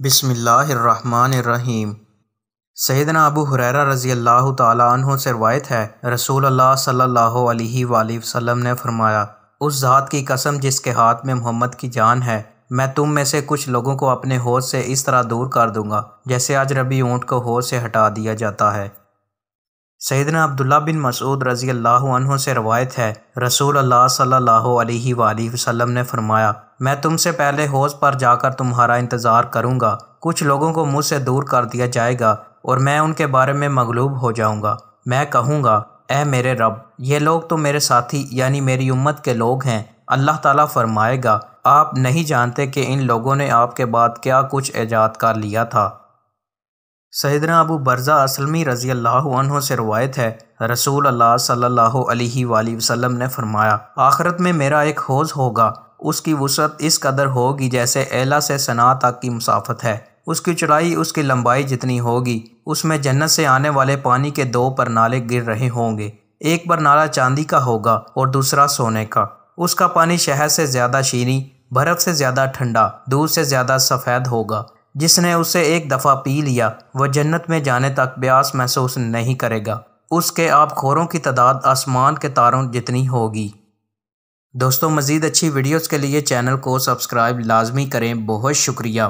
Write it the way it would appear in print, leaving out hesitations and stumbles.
بسم اللہ الرحمن الرحیم۔ سیدنا ابو ہریرہ رضی اللہ تعالیٰ عنہ سے روایت ہے، رسول اللہ صلی اللہ علیہ وآلہ وسلم نے فرمایا، اس ذات کی قسم جس کے ہاتھ میں محمد کی جان ہے، میں تم میں سے کچھ لوگوں کو اپنے حوض سے اس طرح دور کر دوں گا جیسے اجنبی اونٹ کو حوض سے ہٹا دیا جاتا ہے۔ سیدنا عبداللہ بن مسعود رضی اللہ عنہ سے روایت ہے، رسول اللہ صلی اللہ علیہ وآلہ وسلم نے فرمایا، میں تم سے پہلے حوض پر جا کر تمہارا انتظار کروں گا، کچھ لوگوں کو مجھ سے دور کر دیا جائے گا اور میں ان کے بارے میں مغلوب ہو جاؤں گا۔ میں کہوں گا، اے میرے رب، یہ لوگ تو میرے ساتھی یعنی میری امت کے لوگ ہیں۔ اللہ تعالیٰ فرمائے گا، آپ نہیں جانتے کہ ان لوگوں نے آپ کے بعد کیا کچھ ایجاد کر لیا تھا۔ سیدنا ابو برزہ اسلمی رضی اللہ عنہ سے روایت ہے، رسول اللہ صلی اللہ علیہ وآلہ وسلم نے فرمایا، آخرت میں میرا ایک حوض ہوگا، اس کی وسعت اس قدر ہوگی جیسے اعلیٰ سے ثنا تک کی مسافت ہے، اس کی چوڑائی اس کی لمبائی جتنی ہوگی، اس میں جنت سے آنے والے پانی کے دو پرنالے گر رہے ہوں گے، ایک پرنالہ چاندی کا ہوگا اور دوسرا سونے کا، اس کا پانی شہد سے زیادہ شیریں، برف سے زیادہ ٹھنڈا، دودھ سے زیادہ سفید ہوگا۔ جس نے اسے ایک دفعہ پی لیا وہ جنت میں جانے تک پیاس محسوس نہیں کرے گا، اس کے آب خوروں کی تعداد آسمان کے تاروں جتنی ہوگی۔ دوستو، مزید اچھی ویڈیوز کے لیے چینل کو سبسکرائب لازمی کریں۔ بہت شکریہ۔